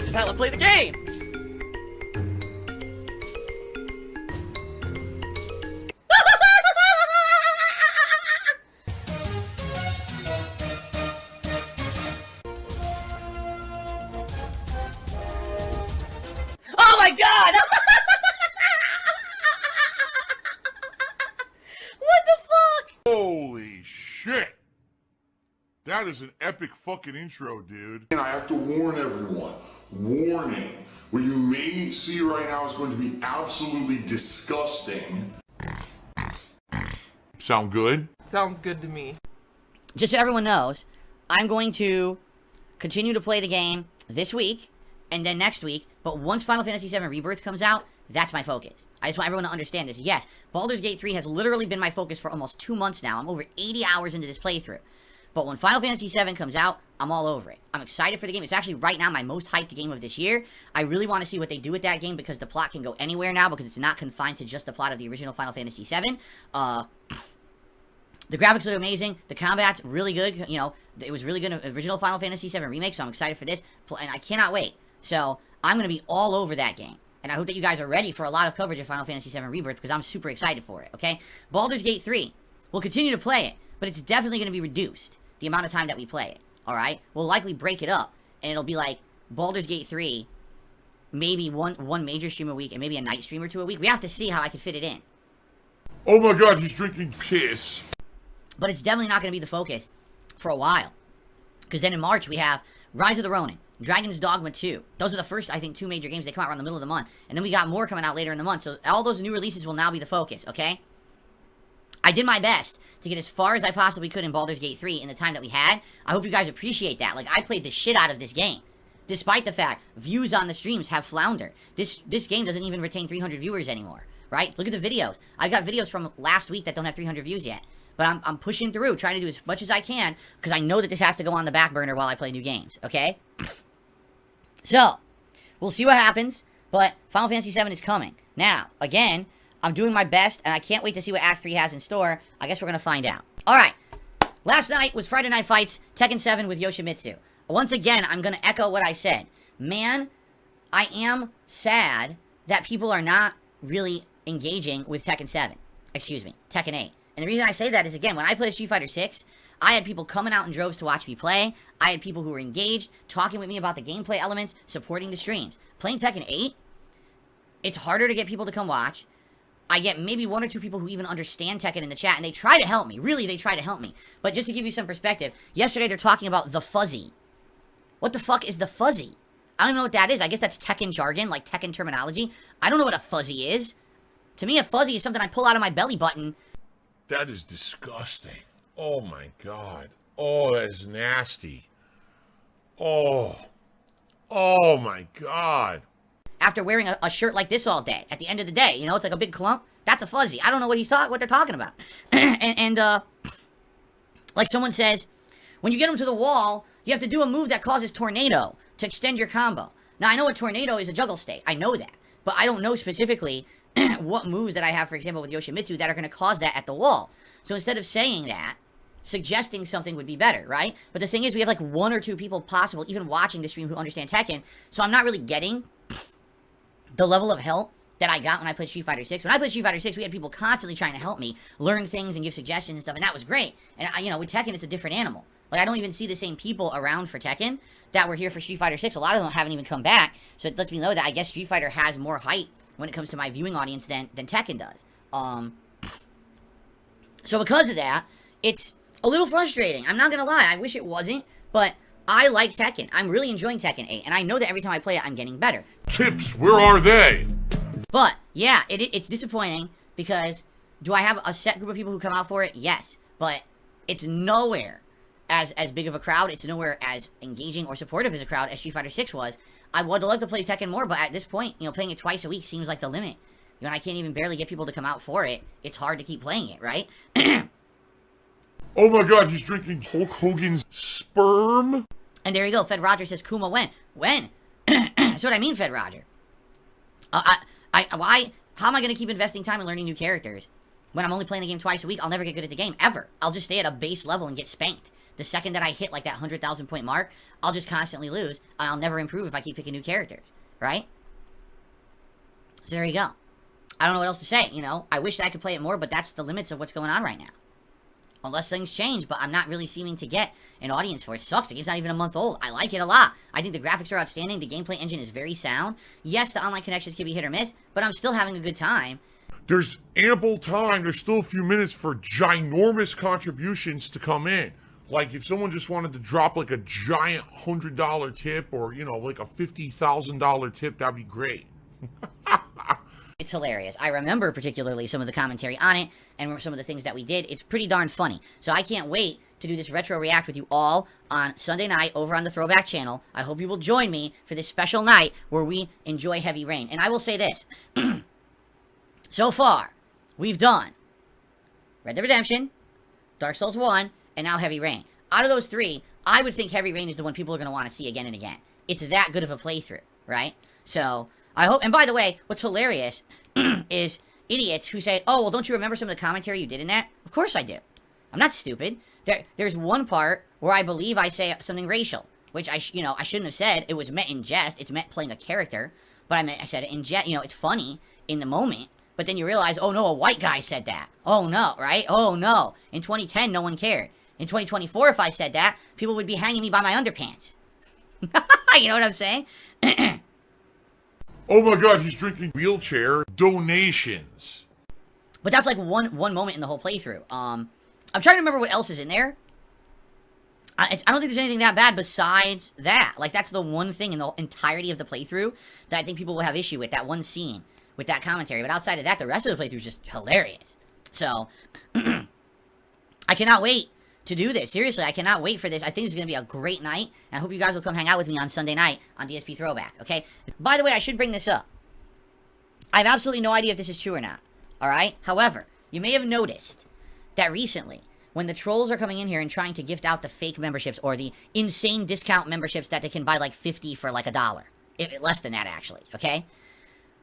is how I play the game! Oh my god! What the fuck? Holy shit! That is an epic fucking intro, dude. And I have to warn everyone. Warning. What you may see right now is going to be absolutely disgusting. Sound good? Sounds good to me. Just so everyone knows, I'm going to continue to play the game this week and then next week, but once Final Fantasy VII Rebirth comes out, that's my focus. I just want everyone to understand this. Yes, Baldur's Gate 3 has literally been my focus for almost 2 months now. I'm over 80 hours into this playthrough. But when Final Fantasy VII comes out, I'm all over it. I'm excited for the game. It's actually right now my most hyped game of this year. I really want to see what they do with that game because the plot can go anywhere now because it's not confined to just the plot of the original Final Fantasy VII. The graphics look amazing. The combat's really good. You know, it was really good in the original Final Fantasy VII Remake, so I'm excited for this. And I cannot wait. So, I'm going to be all over that game. And I hope that you guys are ready for a lot of coverage of Final Fantasy VII Rebirth because I'm super excited for it, okay? Baldur's Gate 3. We'll continue to play it, but it's definitely going to be reduced, the amount of time that we play it, alright? We'll likely break it up, and it'll be like Baldur's Gate 3, maybe one major stream a week, and maybe a night stream or two a week. We have to see how I can fit it in. Oh my god, he's drinking piss. But it's definitely not going to be the focus for a while. Because then in March, we have Rise of the Ronin, Dragon's Dogma 2. Those are the first, I think, 2 major games. They come out around the middle of the month. And then we got more coming out later in the month. So all those new releases will now be the focus, okay? I did my best to get as far as I possibly could in Baldur's Gate 3 in the time that we had. I hope you guys appreciate that. Like, I played the shit out of this game. Despite the fact views on the streams have floundered. This game doesn't even retain 300 viewers anymore, right? Look at the videos. I got videos from last week that don't have 300 views yet. But I'm pushing through, trying to do as much as I can, because I know that this has to go on the back burner while I play new games, okay? So, we'll see what happens, but Final Fantasy VII is coming. Now, again, I'm doing my best, and I can't wait to see what Act 3 has in store. I guess we're going to find out. Alright, last night was Friday Night Fights, Tekken 7 with Yoshimitsu. Once again, I'm going to echo what I said. Man, I am sad that people are not really engaging with Tekken 7. Excuse me, Tekken 8. And the reason I say that is, again, when I played Street Fighter 6, I had people coming out in droves to watch me play. I had people who were engaged, talking with me about the gameplay elements, supporting the streams. Playing Tekken 8, it's harder to get people to come watch. I get maybe 1 or 2 people who even understand Tekken in the chat, and they try to help me. Really, they try to help me. But just to give you some perspective, yesterday they're talking about the fuzzy. What the fuck is the fuzzy? I don't know what that is. I guess that's Tekken jargon, like Tekken terminology. I don't know what a fuzzy is. To me, a fuzzy is something I pull out of my belly button. That is disgusting. Oh my god. Oh, that is nasty. Oh. Oh my god. After wearing a shirt like this all day. At the end of the day, you know, it's like a big clump. That's a fuzzy. I don't know what they're talking about. and like someone says, when you get them to the wall, you have to do a move that causes tornado to extend your combo. Now, I know a tornado is a juggle state. I know that. But I don't know specifically what moves that I have, for example, with Yoshimitsu that are going to cause that at the wall. So instead of saying that, suggesting something would be better, right? But the thing is, we have like 1 or 2 people possible, even watching the stream, who understand Tekken. So I'm not really getting the level of help that I got when I played Street Fighter 6. When I played Street Fighter 6, we had people constantly trying to help me learn things and give suggestions and stuff, and that was great. And, you know, with Tekken, it's a different animal. Like, I don't even see the same people around for Tekken that were here for Street Fighter 6. A lot of them haven't even come back, so it lets me know that I guess Street Fighter has more height when it comes to my viewing audience than Tekken does. So because of that, it's a little frustrating. I'm not gonna lie, I wish it wasn't, but I like Tekken. I'm really enjoying Tekken 8, and I know that every time I play it, I'm getting better. Tips, where are they? But, yeah, it's disappointing, because do I have a set group of people who come out for it? Yes, but it's nowhere as big of a crowd. It's nowhere as engaging or supportive as a crowd as Street Fighter 6 was. I would love to play Tekken more, but at this point, you know, playing it twice a week seems like the limit. You know, I can't even barely get people to come out for it. It's hard to keep playing it, right? Oh my god, he's drinking Hulk Hogan's sperm? And there you go. Fed Roger says, Kuma, when? When? That's what I mean, Fed Roger. How am I going to keep investing time in learning new characters when I'm only playing the game twice a week? I'll never get good at the game, ever. I'll just stay at a base level and get spanked. The second that I hit like that 100,000 point mark, I'll just constantly lose. I'll never improve if I keep picking new characters, right? So there you go. I don't know what else to say, you know. I wish that I could play it more, but that's the limits of what's going on right now. Unless things change, but I'm not really seeming to get an audience for it. It sucks. The game's not even a month old. I like it a lot. I think the graphics are outstanding. The gameplay engine is very sound. Yes, the online connections can be hit or miss, but I'm still having a good time. There's ample time. There's still a few minutes for ginormous contributions to come in. Like if someone just wanted to drop like a giant $100 tip or, you know, like a $50,000 tip, that'd be great. It's hilarious. I remember particularly some of the commentary on it and some of the things that we did. It's pretty darn funny. So I can't wait to do this retro react with you all on Sunday night over on the Throwback channel. I hope you will join me for this special night where we enjoy Heavy Rain. And I will say this. So far, we've done Red Dead Redemption, Dark Souls 1, and now Heavy Rain. Out of those three, I would think Heavy Rain is the one people are going to want to see again and again. It's that good of a playthrough, right? So, I hope, and by the way, what's hilarious is idiots who say, oh, well, don't you remember some of the commentary you did in that? Of course I do. I'm not stupid. There's one part where I believe I say something racial, which I shouldn't have said. It was meant in jest. It's meant playing a character, but I said it in jest. You know, it's funny in the moment, but then you realize, oh no, a white guy said that. Oh no, right? Oh no. In 2010, no one cared. In 2024, if I said that, people would be hanging me by my underpants. You know what I'm saying? Oh my god, he's drinking wheelchair donations. But that's like one moment in the whole playthrough. I'm trying to remember what else is in there. I don't think there's anything that bad besides that. Like, that's the one thing in the entirety of the playthrough that I think people will have issue with, that one scene with that commentary. But outside of that, the rest of the playthrough is just hilarious. So, I cannot wait to do this. Seriously, I cannot wait for this. I think it's going to be a great night. And I hope you guys will come hang out with me on Sunday night on DSP Throwback, okay? By the way, I should bring this up. I have absolutely no idea if this is true or not, alright? However, you may have noticed that recently, when the trolls are coming in here and trying to gift out the fake memberships or the insane discount memberships that they can buy like 50 for like $1. Less than that, actually, okay?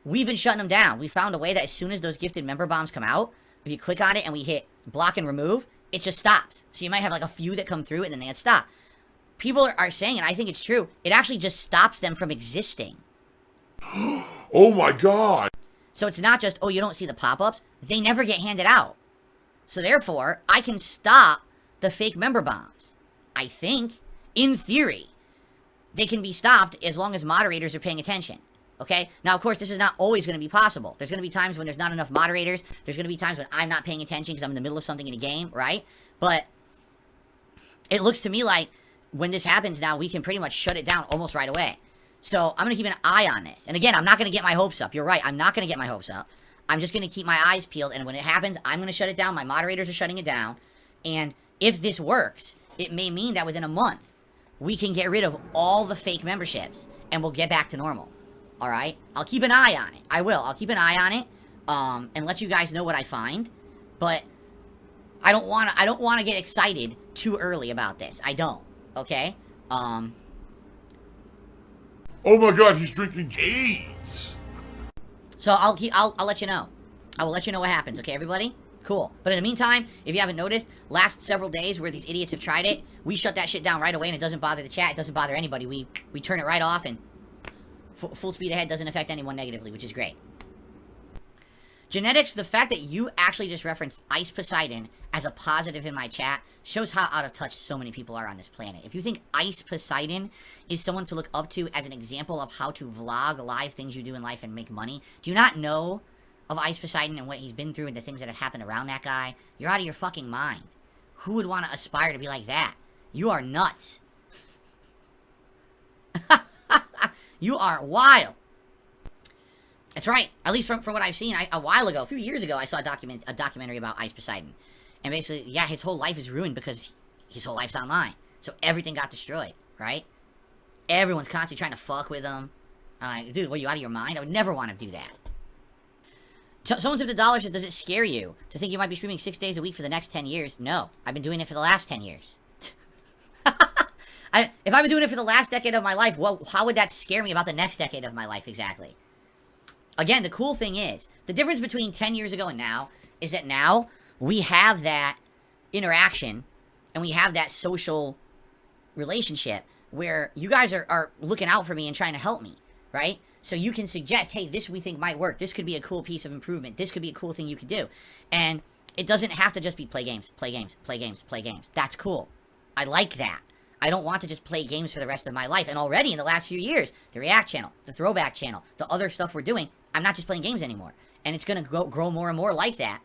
We've been shutting them down. We found a way that as soon as those gifted member bombs come out, if you click on it and we hit block and remove, it just stops. So you might have like a few that come through and then they stop. People are saying, and I think it's true, it actually just stops them from existing. Oh my god. So it's not just, oh, you don't see the pop-ups. They never get handed out. So therefore, I can stop the fake member bombs. I think, in theory, they can be stopped as long as moderators are paying attention. Okay? Now, of course, this is not always going to be possible. There's going to be times when there's not enough moderators. There's going to be times when I'm not paying attention because I'm in the middle of something in a game, right? But it looks to me like when this happens now, we can pretty much shut it down almost right away. So I'm going to keep an eye on this. And again, I'm not going to get my hopes up. You're right. I'm not going to get my hopes up. I'm just going to keep my eyes peeled. And when it happens, I'm going to shut it down. My moderators are shutting it down. And if this works, it may mean that within a month, we can get rid of all the fake memberships. And we'll get back to normal. Alright? I'll keep an eye on it. I will. I'll keep an eye on it. And let you guys know what I find. But I don't want to get excited too early about this. I don't. Okay? Oh my god, he's drinking AIDS. So I'll let you know. I will let you know what happens, okay, everybody? Cool. But in the meantime, if you haven't noticed, last several days where these idiots have tried it, we shut that shit down right away and it doesn't bother the chat, it doesn't bother anybody. We turn it right off and full speed ahead doesn't affect anyone negatively, which is great. Genetics, the fact that you actually just referenced Ice Poseidon as a positive in my chat shows how out of touch so many people are on this planet. If you think Ice Poseidon is someone to look up to as an example of how to vlog live things you do in life and make money, do you not know of Ice Poseidon and what he's been through and the things that have happened around that guy? You're out of your fucking mind. Who would want to aspire to be like that? You are nuts. You are wild. That's right. At least from what I've seen, a while ago, a few years ago, I saw a documentary about Ice Poseidon. And basically, yeah, his whole life is ruined because his whole life's online. So everything got destroyed, right? Everyone's constantly trying to fuck with him. Dude, what, are you out of your mind? I would never want to do that. Someone tipped $1 says, does it scare you to think you might be streaming 6 days a week for the next 10 years? No. I've been doing it for the last 10 years. If I've been doing it for the last decade of my life, well, how would that scare me about the next decade of my life exactly? Again, the cool thing is, the difference between 10 years ago and now is that now we have that interaction and we have that social relationship where you guys are looking out for me and trying to help me, right? So you can suggest, hey, this we think might work. This could be a cool piece of improvement. This could be a cool thing you could do. And it doesn't have to just be play games, play games, play games, play games. That's cool. I like that. I don't want to just play games for the rest of my life. And already in the last few years, the React channel, the Throwback channel, the other stuff we're doing, I'm not just playing games anymore. And it's going to grow more and more like that.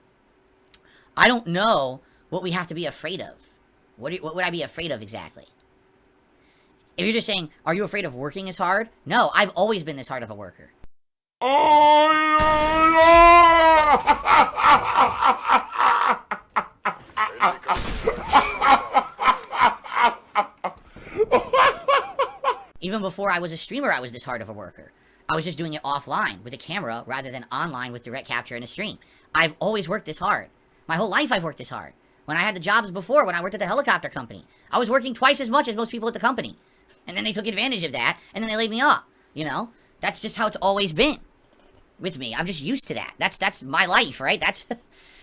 I don't know what we have to be afraid of. What would I be afraid of exactly? If you're just saying, are you afraid of working as hard? No, I've always been this hard of a worker. Even before I was a streamer, I was this hard of a worker. I was just doing it offline with a camera rather than online with direct capture and a stream. I've always worked this hard. My whole life I've worked this hard. When I had the jobs before, when I worked at the helicopter company, I was working twice as much as most people at the company. And then they took advantage of that, and then they laid me off. You know? That's just how it's always been with me. I'm just used to that. That's my life, right? That's,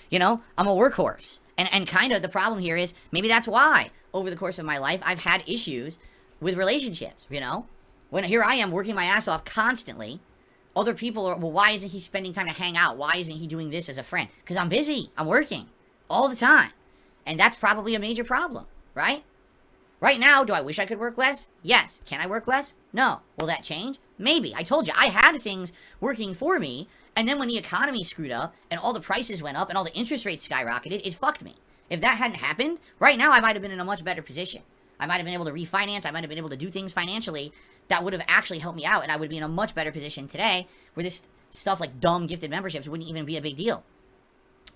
you know, I'm a workhorse. And kind of the problem here is, maybe that's why, over the course of my life, I've had issues with relationships, you know? When here I am working my ass off constantly, other people are, well, why isn't he spending time to hang out? Why isn't he doing this as a friend? Because I'm busy. I'm working all the time. And that's probably a major problem, right? Right now, do I wish I could work less? Yes. Can I work less? No. Will that change? Maybe. I told you, I had things working for me, and then when the economy screwed up, and all the prices went up, and all the interest rates skyrocketed, it fucked me. If that hadn't happened, right now I might have been in a much better position. I might have been able to refinance, I might have been able to do things financially that would have actually helped me out, and I would be in a much better position today, where this stuff like dumb gifted memberships wouldn't even be a big deal.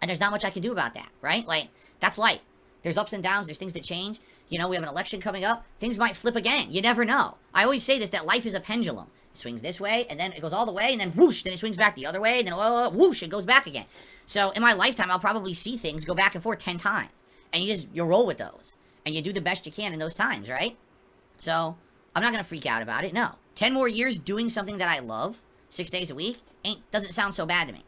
And there's not much I can do about that, right? Like, that's life. There's ups and downs, there's things that change. You know, we have an election coming up. Things might flip again. You never know. I always say this, that life is a pendulum. It swings this way, and then it goes all the way, and then whoosh, then it swings back the other way, and then whoosh, it goes back again. So in my lifetime, I'll probably see things go back and forth 10 times. And you roll with those. And you do the best you can in those times, right? So, I'm not going to freak out about it, no. 10 more years doing something that I love, 6 days a week, doesn't sound so bad to me.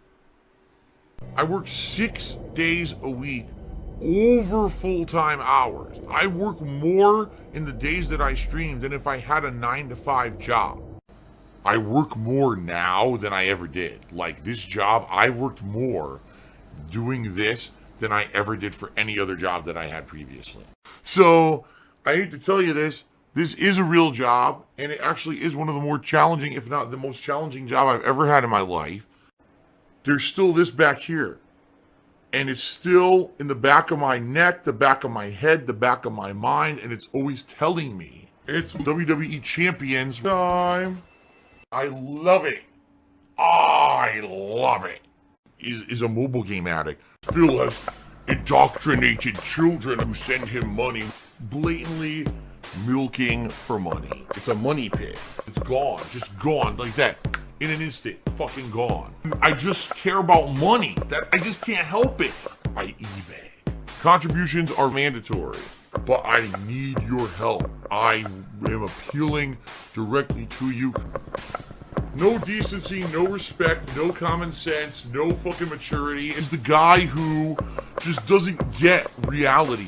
I work 6 days a week over full-time hours. I work more in the days that I stream than if I had a 9-to-5 job. I work more now than I ever did. Like this job, I worked more doing this than I ever did for any other job that I had previously. So, I hate to tell you this is a real job, and it actually is one of the more challenging, if not the most challenging job I've ever had in my life. There's still this back here. And it's still in the back of my neck, the back of my head, the back of my mind, and it's always telling me it's WWE Champions time. I love it. I love it. Is a mobile game addict. Phil has indoctrinated children who send him money, blatantly milking for money. It's a money pit. It's gone, just gone like that. In an instant, fucking gone. I just care about money. That I just can't help it. I eBay. Contributions are mandatory, but I need your help. I am appealing directly to you. No decency, no respect, no common sense, no fucking maturity. Is the guy who just doesn't get reality.